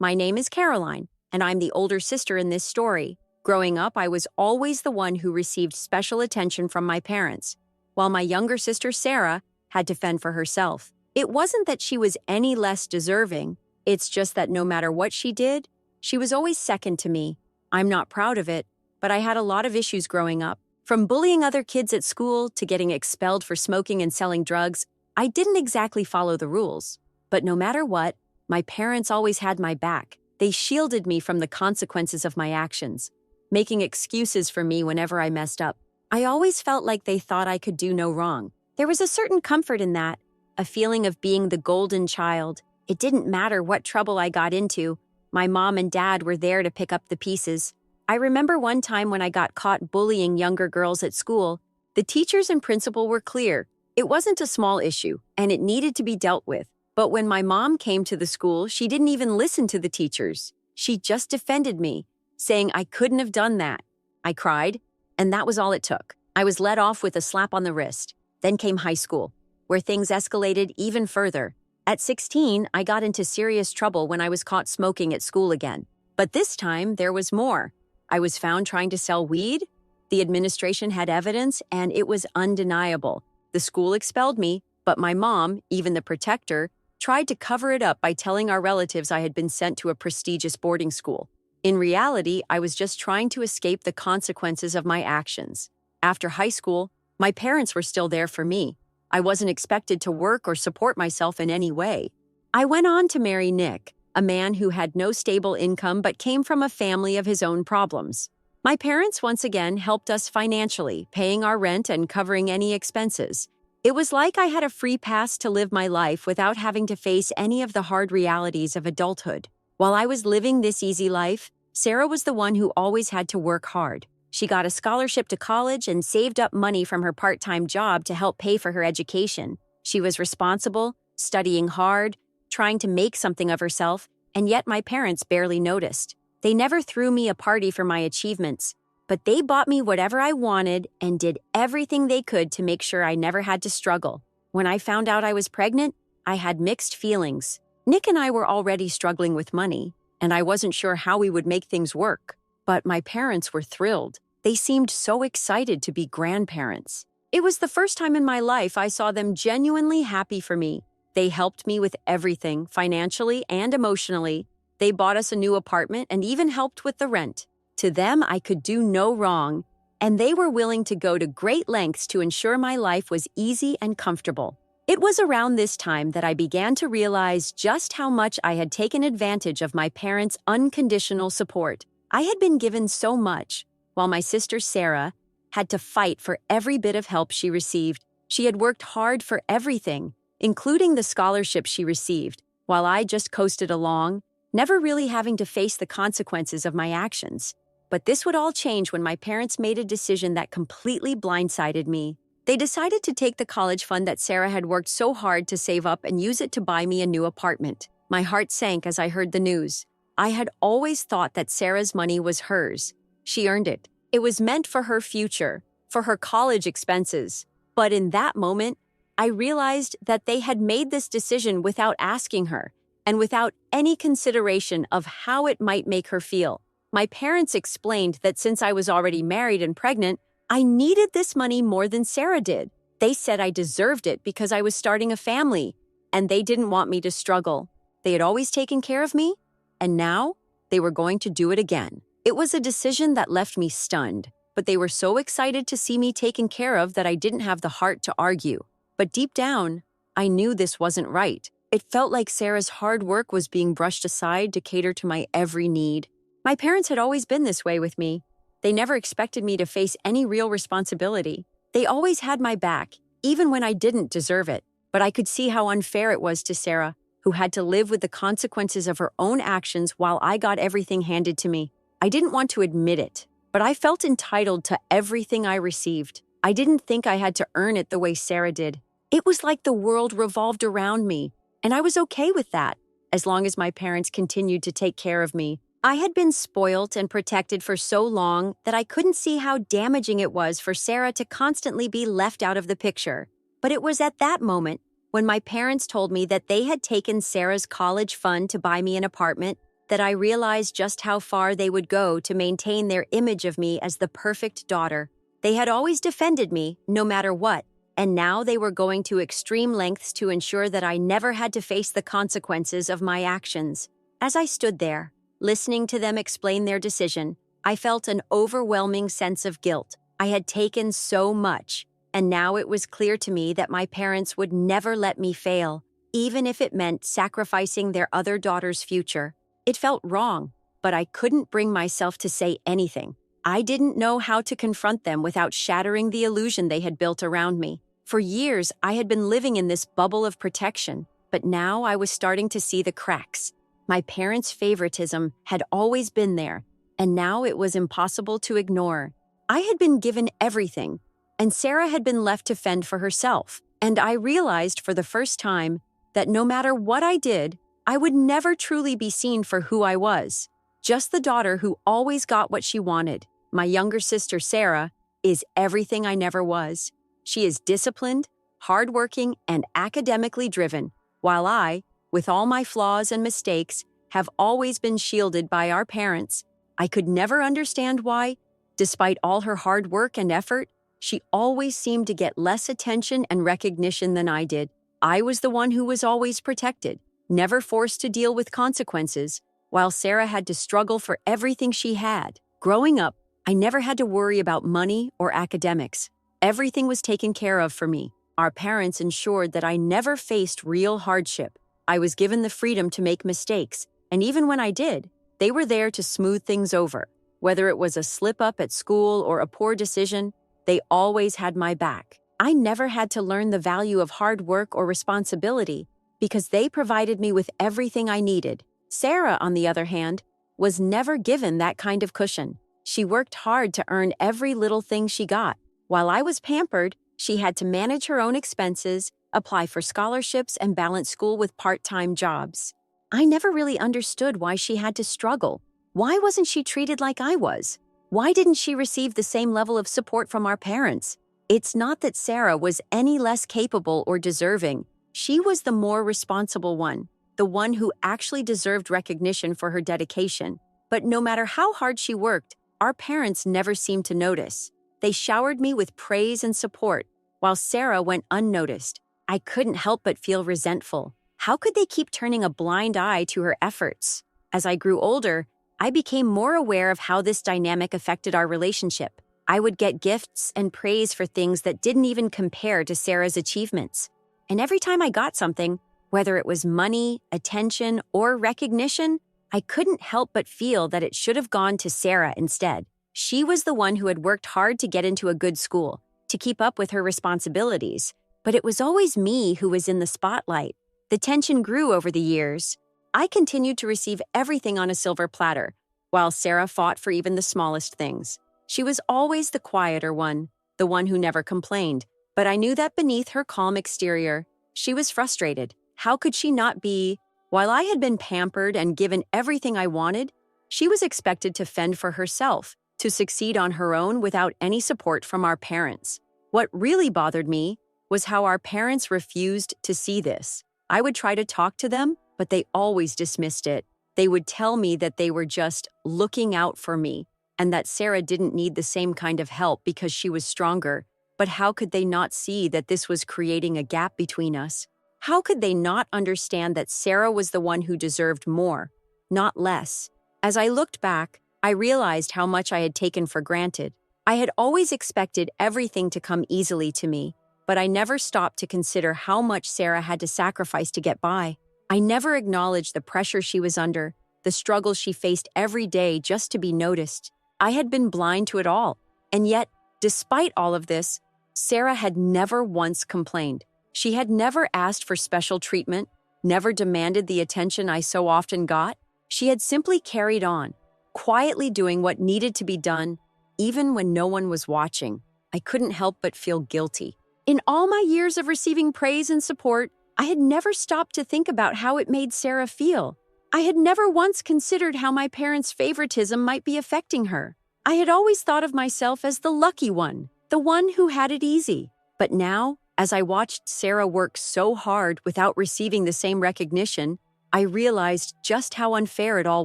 My name is Caroline, and I'm the older sister in this story. Growing up, I was always the one who received special attention from my parents, while my younger sister, Sarah, had to fend for herself. It wasn't that she was any less deserving, it's just that no matter what she did, she was always second to me. I'm not proud of it, but I had a lot of issues growing up. From bullying other kids at school to getting expelled for smoking and selling drugs, I didn't exactly follow the rules. But no matter what, my parents always had my back. They shielded me from the consequences of my actions, making excuses for me whenever I messed up. I always felt like they thought I could do no wrong. There was a certain comfort in that, a feeling of being the golden child. It didn't matter what trouble I got into. My mom and dad were there to pick up the pieces. I remember one time when I got caught bullying younger girls at school, the teachers and principal were clear. It wasn't a small issue, and it needed to be dealt with. But when my mom came to the school, she didn't even listen to the teachers. She just defended me, saying I couldn't have done that. I cried, and that was all it took. I was let off with a slap on the wrist. Then came high school, where things escalated even further. At 16, I got into serious trouble when I was caught smoking at school again. But this time, there was more. I was found trying to sell weed. The administration had evidence, and it was undeniable. The school expelled me, but my mom, even the protector, tried to cover it up by telling our relatives I had been sent to a prestigious boarding school. In reality, I was just trying to escape the consequences of my actions. After high school, my parents were still there for me. I wasn't expected to work or support myself in any way. I went on to marry Nick, a man who had no stable income but came from a family of his own problems. My parents once again helped us financially, paying our rent and covering any expenses. It was like I had a free pass to live my life without having to face any of the hard realities of adulthood. While I was living this easy life, Sarah was the one who always had to work hard. She got a scholarship to college and saved up money from her part-time job to help pay for her education. She was responsible, studying hard, trying to make something of herself, and yet my parents barely noticed. They never threw me a party for my achievements, but they bought me whatever I wanted and did everything they could to make sure I never had to struggle. When I found out I was pregnant, I had mixed feelings. Nick and I were already struggling with money, and I wasn't sure how we would make things work. But my parents were thrilled. They seemed so excited to be grandparents. It was the first time in my life I saw them genuinely happy for me. They helped me with everything, financially and emotionally. They bought us a new apartment and even helped with the rent. To them, I could do no wrong, and they were willing to go to great lengths to ensure my life was easy and comfortable. It was around this time that I began to realize just how much I had taken advantage of my parents' unconditional support. I had been given so much, while my sister Sarah had to fight for every bit of help she received. She had worked hard for everything, including the scholarship she received, while I just coasted along, never really having to face the consequences of my actions. But this would all change when my parents made a decision that completely blindsided me. They decided to take the college fund that Sarah had worked so hard to save up and use it to buy me a new apartment. My heart sank as I heard the news. I had always thought that Sarah's money was hers. She earned it. It was meant for her future, for her college expenses. But in that moment, I realized that they had made this decision without asking her and without any consideration of how it might make her feel. My parents explained that since I was already married and pregnant, I needed this money more than Sarah did. They said I deserved it because I was starting a family, and they didn't want me to struggle. They had always taken care of me, and now they were going to do it again. It was a decision that left me stunned, but they were so excited to see me taken care of that I didn't have the heart to argue. But deep down, I knew this wasn't right. It felt like Sarah's hard work was being brushed aside to cater to my every need. My parents had always been this way with me. They never expected me to face any real responsibility. They always had my back, even when I didn't deserve it. But I could see how unfair it was to Sarah, who had to live with the consequences of her own actions while I got everything handed to me. I didn't want to admit it, but I felt entitled to everything I received. I didn't think I had to earn it the way Sarah did. It was like the world revolved around me, and I was okay with that, as long as my parents continued to take care of me. I had been spoilt and protected for so long that I couldn't see how damaging it was for Sarah to constantly be left out of the picture. But it was at that moment, when my parents told me that they had taken Sarah's college fund to buy me an apartment, that I realized just how far they would go to maintain their image of me as the perfect daughter. They had always defended me, no matter what, and now they were going to extreme lengths to ensure that I never had to face the consequences of my actions. As I stood there, listening to them explain their decision, I felt an overwhelming sense of guilt. I had taken so much, and now it was clear to me that my parents would never let me fail, even if it meant sacrificing their other daughter's future. It felt wrong, but I couldn't bring myself to say anything. I didn't know how to confront them without shattering the illusion they had built around me. For years, I had been living in this bubble of protection, but now I was starting to see the cracks. My parents' favoritism had always been there, and now it was impossible to ignore. I had been given everything, and Sarah had been left to fend for herself. And I realized for the first time that no matter what I did, I would never truly be seen for who I was. Just the daughter who always got what she wanted. My younger sister, Sarah, is everything I never was. She is disciplined, hardworking, and academically driven, while I, with all my flaws and mistakes, have always been shielded by our parents. I could never understand why, despite all her hard work and effort, she always seemed to get less attention and recognition than I did. I was the one who was always protected, never forced to deal with consequences, while Sarah had to struggle for everything she had. Growing up, I never had to worry about money or academics. Everything was taken care of for me. Our parents ensured that I never faced real hardship. I was given the freedom to make mistakes, and even when I did, they were there to smooth things over. Whether it was a slip-up at school or a poor decision, they always had my back. I never had to learn the value of hard work or responsibility because they provided me with everything I needed. Sarah, on the other hand, was never given that kind of cushion. She worked hard to earn every little thing she got. While I was pampered, she had to manage her own expenses, apply for scholarships, and balance school with part-time jobs. I never really understood why she had to struggle. Why wasn't she treated like I was? Why didn't she receive the same level of support from our parents? It's not that Sarah was any less capable or deserving. She was the more responsible one, the one who actually deserved recognition for her dedication. But no matter how hard she worked, our parents never seemed to notice. They showered me with praise and support, while Sarah went unnoticed. I couldn't help but feel resentful. How could they keep turning a blind eye to her efforts? As I grew older, I became more aware of how this dynamic affected our relationship. I would get gifts and praise for things that didn't even compare to Sarah's achievements. And every time I got something, whether it was money, attention, or recognition, I couldn't help but feel that it should have gone to Sarah instead. She was the one who had worked hard to get into a good school, to keep up with her responsibilities, but it was always me who was in the spotlight. The tension grew over the years. I continued to receive everything on a silver platter, while Sarah fought for even the smallest things. She was always the quieter one, the one who never complained, but I knew that beneath her calm exterior, she was frustrated. How could she not be? While I had been pampered and given everything I wanted, she was expected to fend for herself, to succeed on her own without any support from our parents. What really bothered me was how our parents refused to see this. I would try to talk to them, but they always dismissed it. They would tell me that they were just looking out for me and that Sarah didn't need the same kind of help because she was stronger. But how could they not see that this was creating a gap between us? How could they not understand that Sarah was the one who deserved more, not less? As I looked back, I realized how much I had taken for granted. I had always expected everything to come easily to me, but I never stopped to consider how much Sarah had to sacrifice to get by. I never acknowledged the pressure she was under, the struggles she faced every day just to be noticed. I had been blind to it all, and yet, despite all of this, Sarah had never once complained. She had never asked for special treatment, never demanded the attention I so often got. She had simply carried on, quietly doing what needed to be done, even when no one was watching. I couldn't help but feel guilty. In all my years of receiving praise and support, I had never stopped to think about how it made Sarah feel. I had never once considered how my parents' favoritism might be affecting her. I had always thought of myself as the lucky one, the one who had it easy. But now, as I watched Sarah work so hard without receiving the same recognition, I realized just how unfair it all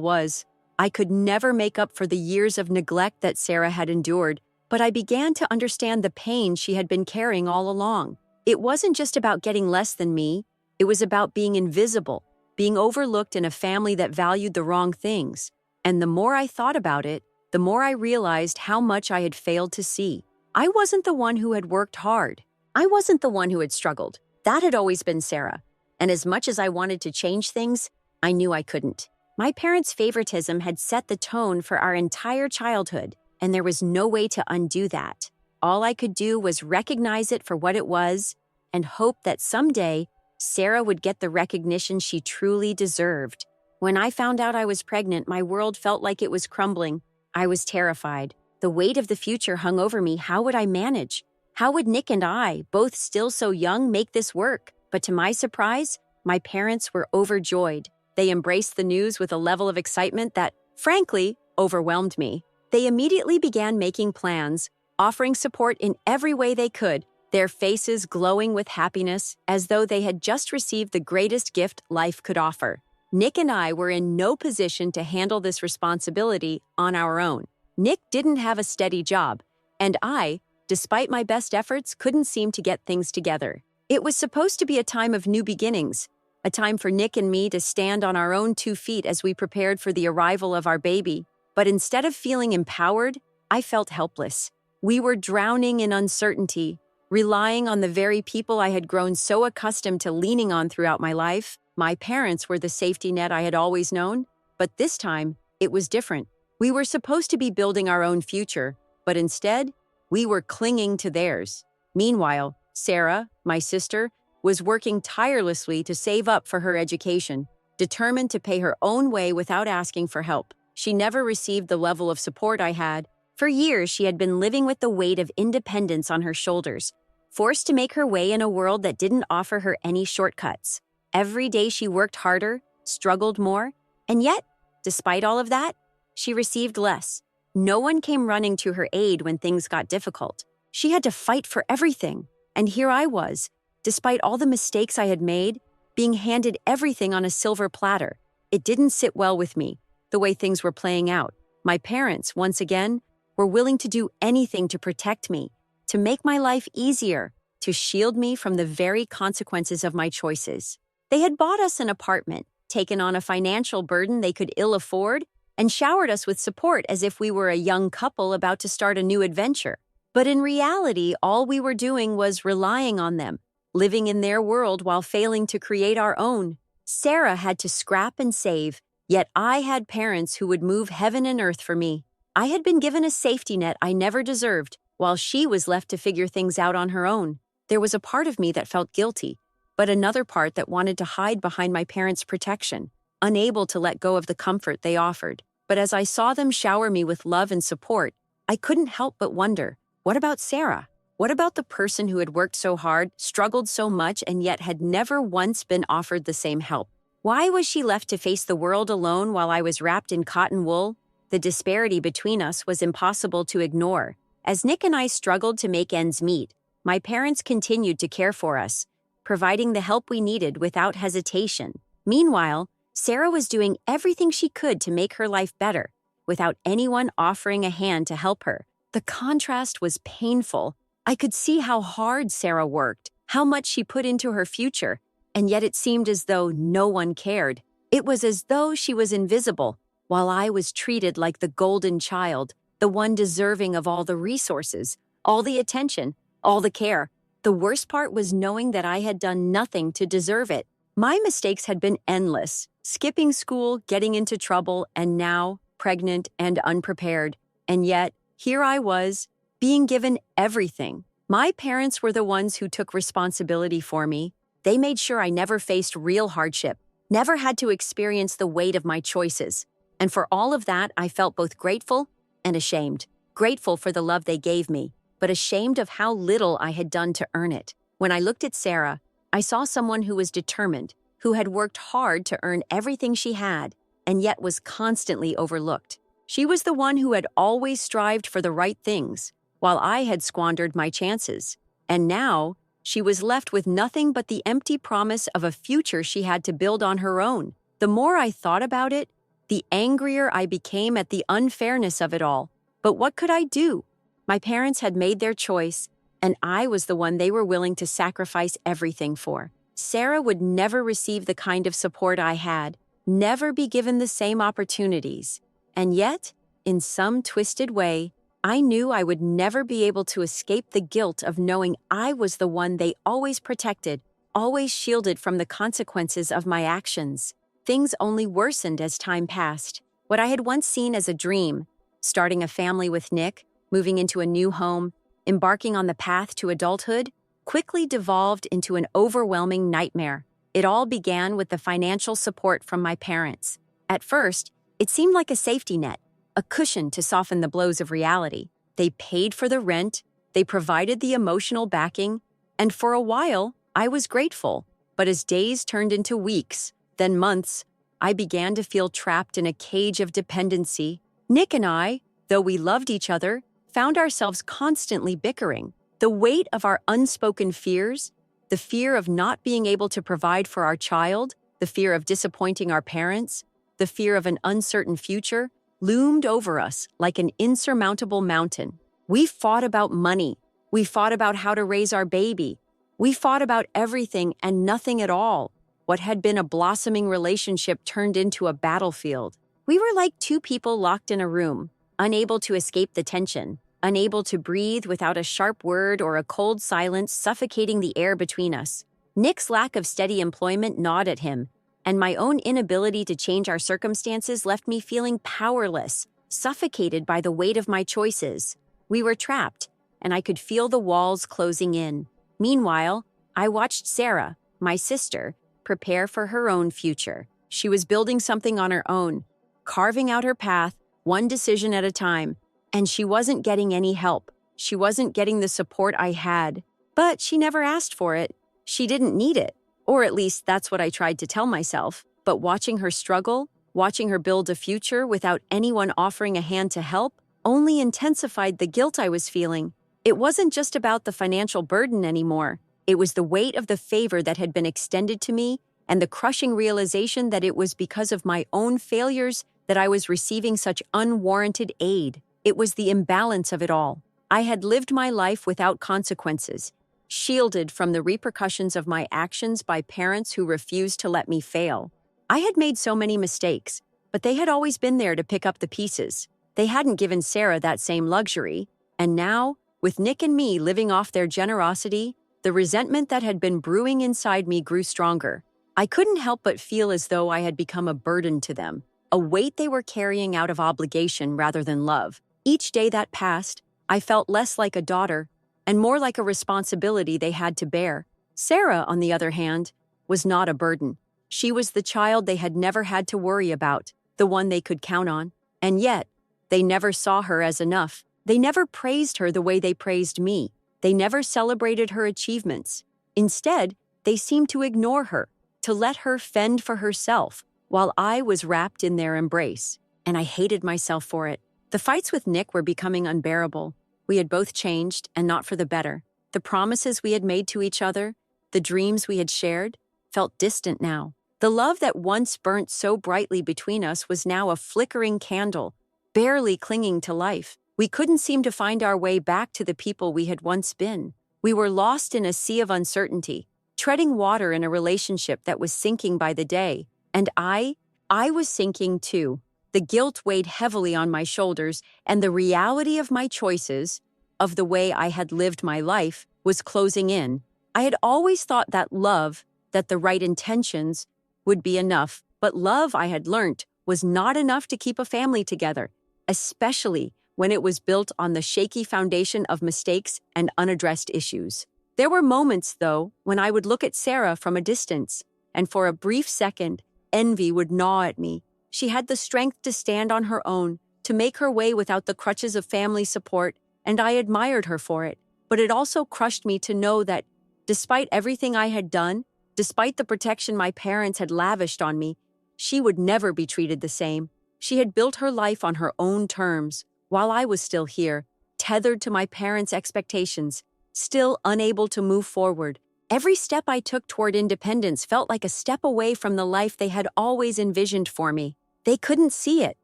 was. I could never make up for the years of neglect that Sarah had endured, but I began to understand the pain she had been carrying all along. It wasn't just about getting less than me, it was about being invisible, being overlooked in a family that valued the wrong things. And the more I thought about it, the more I realized how much I had failed to see. I wasn't the one who had worked hard. I wasn't the one who had struggled. That had always been Sarah. And as much as I wanted to change things, I knew I couldn't. My parents' favoritism had set the tone for our entire childhood, and there was no way to undo that. All I could do was recognize it for what it was and hope that someday Sarah would get the recognition she truly deserved. When I found out I was pregnant, my world felt like it was crumbling. I was terrified. The weight of the future hung over me. How would I manage? How would Nick and I, both still so young, make this work? But to my surprise, my parents were overjoyed. They embraced the news with a level of excitement that, frankly, overwhelmed me. They immediately began making plans, offering support in every way they could, their faces glowing with happiness as though they had just received the greatest gift life could offer. Nick and I were in no position to handle this responsibility on our own. Nick didn't have a steady job, and I, despite my best efforts, couldn't seem to get things together. It was supposed to be a time of new beginnings, a time for Nick and me to stand on our own 2 feet as we prepared for the arrival of our baby. But instead of feeling empowered, I felt helpless. We were drowning in uncertainty, relying on the very people I had grown so accustomed to leaning on throughout my life. My parents were the safety net I had always known, but this time, it was different. We were supposed to be building our own future, but instead, we were clinging to theirs. Meanwhile, Sarah, my sister, was working tirelessly to save up for her education, determined to pay her own way without asking for help. She never received the level of support I had. For years, she had been living with the weight of independence on her shoulders, forced to make her way in a world that didn't offer her any shortcuts. Every day she worked harder, struggled more, and yet, despite all of that, she received less. No one came running to her aid when things got difficult. She had to fight for everything. And here I was, despite all the mistakes I had made, being handed everything on a silver platter. It didn't sit well with me, the way things were playing out. My parents, once again, were willing to do anything to protect me, to make my life easier, to shield me from the very consequences of my choices. They had bought us an apartment, taken on a financial burden they could ill afford, and showered us with support as if we were a young couple about to start a new adventure. But in reality, all we were doing was relying on them, living in their world while failing to create our own. Sarah had to scrap and save, yet I had parents who would move heaven and earth for me. I had been given a safety net I never deserved, while she was left to figure things out on her own. There was a part of me that felt guilty, but another part that wanted to hide behind my parents' protection, unable to let go of the comfort they offered. But as I saw them shower me with love and support, I couldn't help but wonder, what about Sarah? What about the person who had worked so hard, struggled so much, and yet had never once been offered the same help? Why was she left to face the world alone while I was wrapped in cotton wool? The disparity between us was impossible to ignore. As Nick and I struggled to make ends meet, my parents continued to care for us, providing the help we needed without hesitation. Meanwhile, Sarah was doing everything she could to make her life better, without anyone offering a hand to help her. The contrast was painful. I could see how hard Sarah worked, how much she put into her future, and yet it seemed as though no one cared. It was as though she was invisible, while I was treated like the golden child, the one deserving of all the resources, all the attention, all the care. The worst part was knowing that I had done nothing to deserve it. My mistakes had been endless, skipping school, getting into trouble, and now pregnant and unprepared. And yet, here I was, being given everything. My parents were the ones who took responsibility for me. They made sure I never faced real hardship, never had to experience the weight of my choices. And for all of that, I felt both grateful and ashamed. Grateful for the love they gave me, but ashamed of how little I had done to earn it. When I looked at Sarah, I saw someone who was determined, who had worked hard to earn everything she had, and yet was constantly overlooked. She was the one who had always strived for the right things, while I had squandered my chances. And now, she was left with nothing but the empty promise of a future she had to build on her own. The more I thought about it, the angrier I became at the unfairness of it all. But what could I do? My parents had made their choice, and I was the one they were willing to sacrifice everything for. Sarah would never receive the kind of support I had, never be given the same opportunities. And yet, in some twisted way, I knew I would never be able to escape the guilt of knowing I was the one they always protected, always shielded from the consequences of my actions. Things only worsened as time passed. What I had once seen as a dream, starting a family with Nick, moving into a new home, embarking on the path to adulthood, quickly devolved into an overwhelming nightmare. It all began with the financial support from my parents. At first, it seemed like a safety net, a cushion to soften the blows of reality. They paid for the rent, they provided the emotional backing, and for a while, I was grateful. But as days turned into weeks, then months, I began to feel trapped in a cage of dependency. Nick and I, though we loved each other, found ourselves constantly bickering. The weight of our unspoken fears, the fear of not being able to provide for our child, the fear of disappointing our parents, the fear of an uncertain future, loomed over us like an insurmountable mountain. We fought about money. We fought about how to raise our baby. We fought about everything and nothing at all. What had been a blossoming relationship turned into a battlefield. We were like two people locked in a room, unable to escape the tension, unable to breathe without a sharp word or a cold silence suffocating the air between us. Nick's lack of steady employment gnawed at him, and my own inability to change our circumstances left me feeling powerless, suffocated by the weight of my choices. We were trapped, and I could feel the walls closing in. Meanwhile, I watched Sarah, my sister, prepare for her own future. She was building something on her own, carving out her path, one decision at a time, and she wasn't getting any help. She wasn't getting the support I had. But she never asked for it. She didn't need it. Or at least that's what I tried to tell myself. But watching her struggle, watching her build a future without anyone offering a hand to help, only intensified the guilt I was feeling. It wasn't just about the financial burden anymore. It was the weight of the favor that had been extended to me and the crushing realization that it was because of my own failures that I was receiving such unwarranted aid. It was the imbalance of it all. I had lived my life without consequences, shielded from the repercussions of my actions by parents who refused to let me fail. I had made so many mistakes, but they had always been there to pick up the pieces. They hadn't given Sarah that same luxury, and now, with Nick and me living off their generosity, the resentment that had been brewing inside me grew stronger. I couldn't help but feel as though I had become a burden to them, a weight they were carrying out of obligation rather than love. Each day that passed, I felt less like a daughter and more like a responsibility they had to bear. Sarah, on the other hand, was not a burden. She was the child they had never had to worry about, the one they could count on. And yet, they never saw her as enough. They never praised her the way they praised me. They never celebrated her achievements. Instead, they seemed to ignore her, to let her fend for herself, while I was wrapped in their embrace. And I hated myself for it. The fights with Nick were becoming unbearable. We had both changed, and not for the better. The promises we had made to each other, the dreams we had shared, felt distant now. The love that once burnt so brightly between us was now a flickering candle, barely clinging to life. We couldn't seem to find our way back to the people we had once been. We were lost in a sea of uncertainty, treading water in a relationship that was sinking by the day. And I was sinking too. The guilt weighed heavily on my shoulders, and the reality of my choices, of the way I had lived my life, was closing in. I had always thought that love, that the right intentions, would be enough, but love, I had learnt, was not enough to keep a family together, especially when it was built on the shaky foundation of mistakes and unaddressed issues. There were moments, though, when I would look at Sarah from a distance, and for a brief second, envy would gnaw at me. She had the strength to stand on her own, to make her way without the crutches of family support, and I admired her for it. But it also crushed me to know that, despite everything I had done, despite the protection my parents had lavished on me, she would never be treated the same. She had built her life on her own terms, while I was still here, tethered to my parents' expectations, still unable to move forward. Every step I took toward independence felt like a step away from the life they had always envisioned for me. They couldn't see it.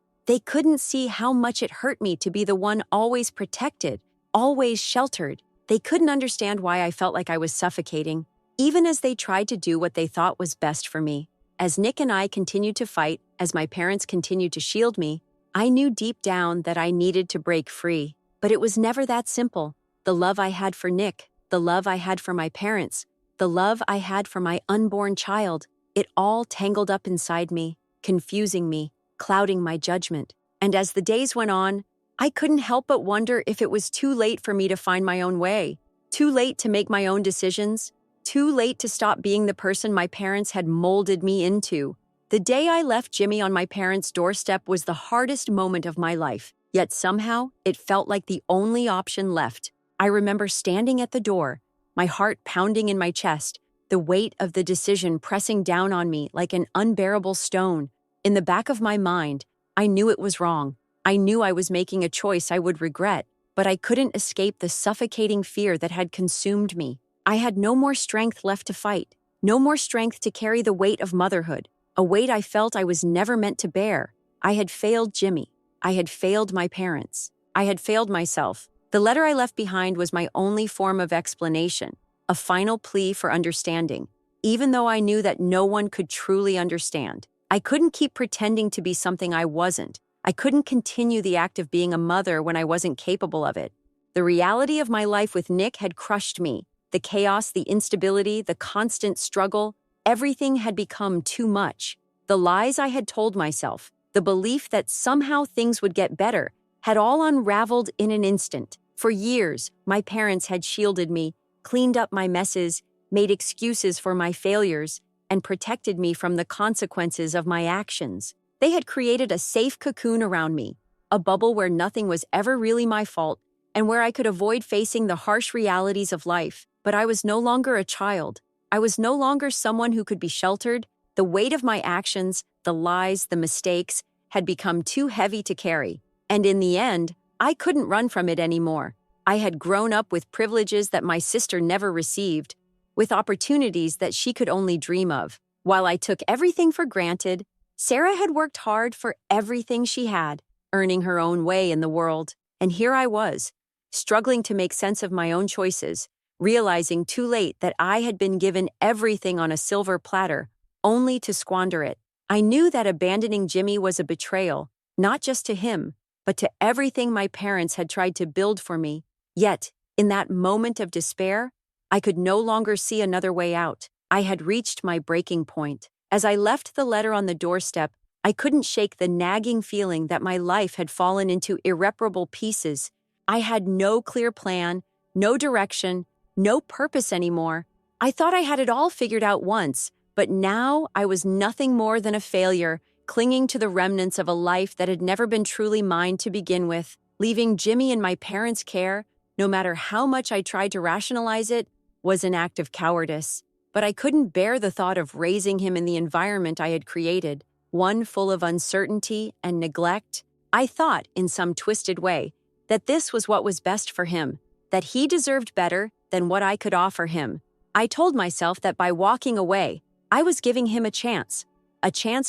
They couldn't see how much it hurt me to be the one always protected, always sheltered. They couldn't understand why I felt like I was suffocating, even as they tried to do what they thought was best for me. As Nick and I continued to fight, as my parents continued to shield me, I knew deep down that I needed to break free. But it was never that simple. The love I had for Nick, the love I had for my parents, the love I had for my unborn child, it all tangled up inside me, confusing me, clouding my judgment. And as the days went on, I couldn't help but wonder if it was too late for me to find my own way, too late to make my own decisions, too late to stop being the person my parents had molded me into. The day I left Jimmy on my parents' doorstep was the hardest moment of my life, yet somehow it felt like the only option left. I remember standing at the door, my heart pounding in my chest, the weight of the decision pressing down on me like an unbearable stone. In the back of my mind, I knew it was wrong. I knew I was making a choice I would regret, but I couldn't escape the suffocating fear that had consumed me. I had no more strength left to fight, no more strength to carry the weight of motherhood, a weight I felt I was never meant to bear. I had failed Jimmy. I had failed my parents. I had failed myself. The letter I left behind was my only form of explanation, a final plea for understanding, even though I knew that no one could truly understand. I couldn't keep pretending to be something I wasn't. I couldn't continue the act of being a mother when I wasn't capable of it. The reality of my life with Nick had crushed me. The chaos, the instability, the constant struggle, everything had become too much. The lies I had told myself, the belief that somehow things would get better, had all unraveled in an instant. For years, my parents had shielded me, cleaned up my messes, made excuses for my failures, and protected me from the consequences of my actions. They had created a safe cocoon around me, a bubble where nothing was ever really my fault, and where I could avoid facing the harsh realities of life. But I was no longer a child. I was no longer someone who could be sheltered. The weight of my actions, the lies, the mistakes, had become too heavy to carry. And in the end, I couldn't run from it anymore. I had grown up with privileges that my sister never received, with opportunities that she could only dream of. While I took everything for granted, Sarah had worked hard for everything she had, earning her own way in the world. And here I was, struggling to make sense of my own choices, realizing too late that I had been given everything on a silver platter, only to squander it. I knew that abandoning Jimmy was a betrayal, not just to him, but to everything my parents had tried to build for me. Yet, in that moment of despair, I could no longer see another way out. I had reached my breaking point. As I left the letter on the doorstep, I couldn't shake the nagging feeling that my life had fallen into irreparable pieces. I had no clear plan, no direction, no purpose anymore. I thought I had it all figured out once, but now I was nothing more than a failure, clinging to the remnants of a life that had never been truly mine to begin with. Leaving Jimmy in my parents' care, no matter how much I tried to rationalize it, was an act of cowardice. But I couldn't bear the thought of raising him in the environment I had created, one full of uncertainty and neglect. I thought, in some twisted way, that this was what was best for him, that he deserved better than what I could offer him. I told myself that by walking away, I was giving him a chance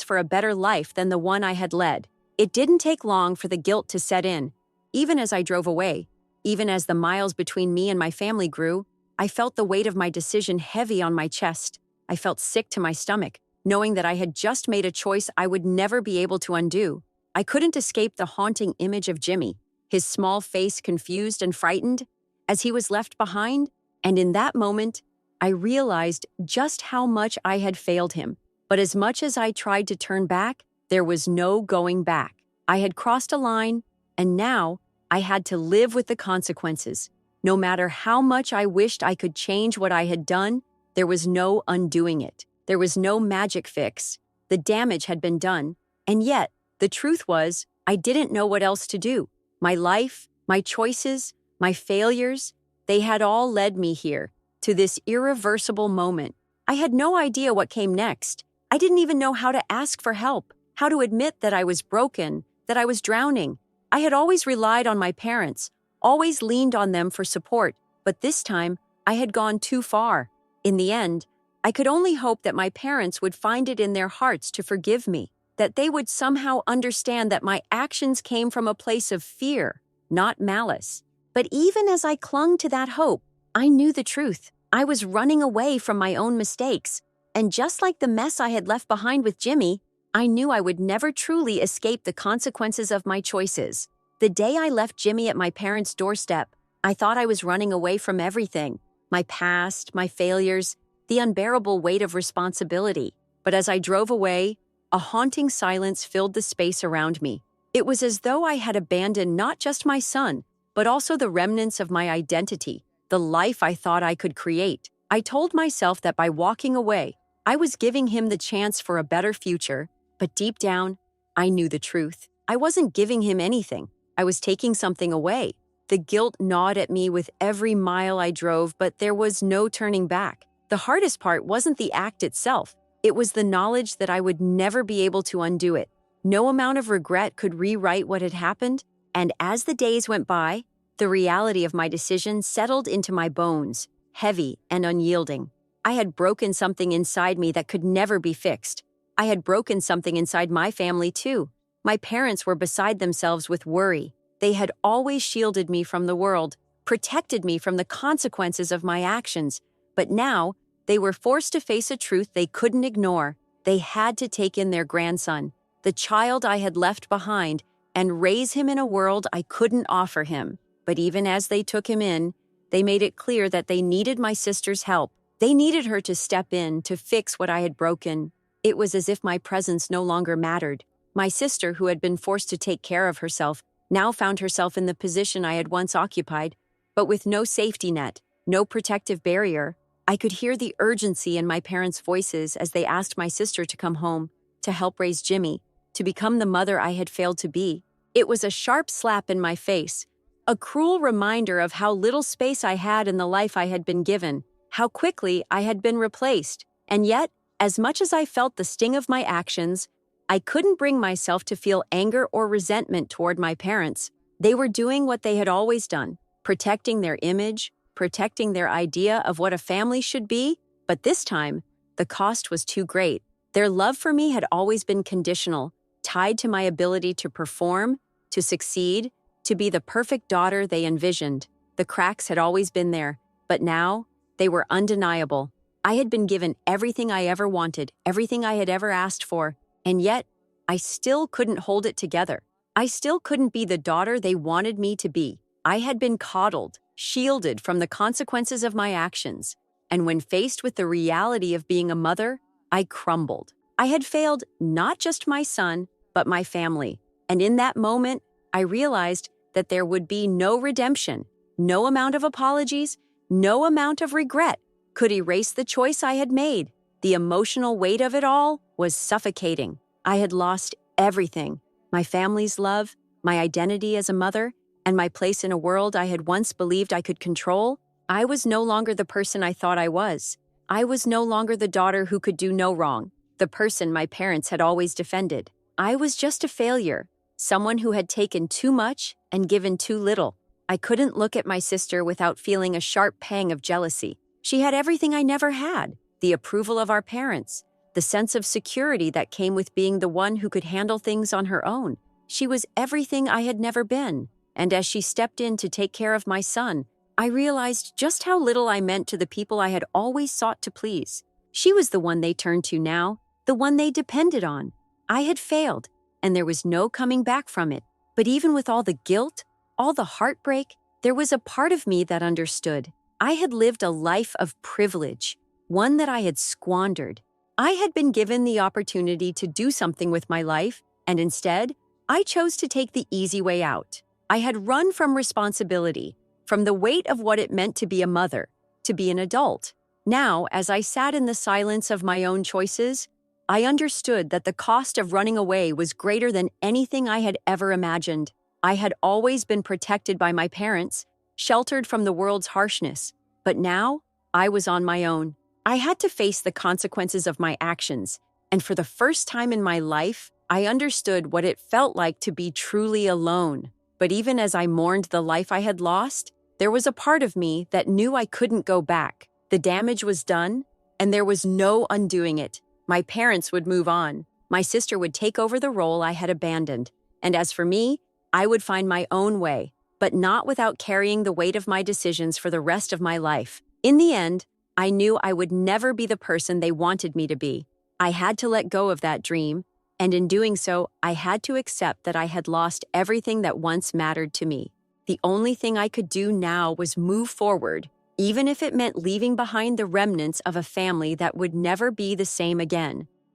for a better life than the one I had led. It didn't take long for the guilt to set in. Even as I drove away, even as the miles between me and my family grew, I felt the weight of my decision heavy on my chest. I felt sick to my stomach, knowing that I had just made a choice I would never be able to undo. I couldn't escape the haunting image of Jimmy, his small face confused and frightened as he was left behind, and in that moment, I realized just how much I had failed him. But as much as I tried to turn back, there was no going back. I had crossed a line, and now I had to live with the consequences. No matter how much I wished I could change what I had done, there was no undoing it. There was no magic fix. The damage had been done, and yet, the truth was, I didn't know what else to do. My life, my choices, my failures, they had all led me here, to this irreversible moment. I had no idea what came next. I didn't even know how to ask for help, how to admit that I was broken, that I was drowning. I had always relied on my parents, always leaned on them for support, but this time, I had gone too far. In the end, I could only hope that my parents would find it in their hearts to forgive me, that they would somehow understand that my actions came from a place of fear, not malice. But even as I clung to that hope, I knew the truth. I was running away from my own mistakes, and just like the mess I had left behind with Jimmy, I knew I would never truly escape the consequences of my choices. The day I left Jimmy at my parents' doorstep, I thought I was running away from everything: my past, my failures, the unbearable weight of responsibility. But as I drove away, a haunting silence filled the space around me. It was as though I had abandoned not just my son, but also the remnants of my identity, the life I thought I could create. I told myself that by walking away, I was giving him the chance for a better future, but deep down, I knew the truth. I wasn't giving him anything. I was taking something away. The guilt gnawed at me with every mile I drove, but there was no turning back. The hardest part wasn't the act itself. It was the knowledge that I would never be able to undo it. No amount of regret could rewrite what had happened, and as the days went by, the reality of my decision settled into my bones, heavy and unyielding. I had broken something inside me that could never be fixed. I had broken something inside my family too. My parents were beside themselves with worry. They had always shielded me from the world, protected me from the consequences of my actions, but now they were forced to face a truth they couldn't ignore. They had to take in their grandson, the child I had left behind, and raise him in a world I couldn't offer him. But even as they took him in, they made it clear that they needed my sister's help. They needed her to step in, to fix what I had broken. It was as if my presence no longer mattered. My sister, who had been forced to take care of herself, now found herself in the position I had once occupied, but with no safety net, no protective barrier. I could hear the urgency in my parents' voices as they asked my sister to come home, to help raise Jimmy, to become the mother I had failed to be. It was a sharp slap in my face, a cruel reminder of how little space I had in the life I had been given, how quickly I had been replaced. And yet, as much as I felt the sting of my actions, I couldn't bring myself to feel anger or resentment toward my parents. They were doing what they had always done, protecting their image, protecting their idea of what a family should be, but this time, the cost was too great. Their love for me had always been conditional, tied to my ability to perform, to succeed, to be the perfect daughter they envisioned. The cracks had always been there, but now, they were undeniable. I had been given everything I ever wanted, everything I had ever asked for, and yet, I still couldn't hold it together. I still couldn't be the daughter they wanted me to be. I had been coddled, shielded from the consequences of my actions, and when faced with the reality of being a mother, I crumbled. I had failed not just my son, but my family, and in that moment, I realized that there would be no redemption, no amount of apologies, no amount of regret could erase the choice I had made. The emotional weight of it all was suffocating. I had lost everything: my family's love, my identity as a mother, and my place in a world I had once believed I could control. I was no longer the person I thought I was. I was no longer the daughter who could do no wrong, the person my parents had always defended. I was just a failure, someone who had taken too much and given too little. I couldn't look at my sister without feeling a sharp pang of jealousy. She had everything I never had: the approval of our parents, the sense of security that came with being the one who could handle things on her own. She was everything I had never been, and as she stepped in to take care of my son, I realized just how little I meant to the people I had always sought to please. She was the one they turned to now, the one they depended on. I had failed, and there was no coming back from it. But even with all the guilt, all the heartbreak, there was a part of me that understood. I had lived a life of privilege, one that I had squandered. I had been given the opportunity to do something with my life, and instead, I chose to take the easy way out. I had run from responsibility, from the weight of what it meant to be a mother, to be an adult. Now, as I sat in the silence of my own choices, I understood that the cost of running away was greater than anything I had ever imagined. I had always been protected by my parents, sheltered from the world's harshness, but now I was on my own. I had to face the consequences of my actions, and for the first time in my life, I understood what it felt like to be truly alone. But even as I mourned the life I had lost, there was a part of me that knew I couldn't go back. The damage was done, and there was no undoing it. My parents would move on. My sister would take over the role I had abandoned. And as for me, I would find my own way, but not without carrying the weight of my decisions for the rest of my life. In the end, I knew I would never be the person they wanted me to be. I had to let go of that dream, and in doing so, I had to accept that I had lost everything that once mattered to me. The only thing I could do now was move forward, even if it meant leaving behind the remnants of a family that would never be the same again.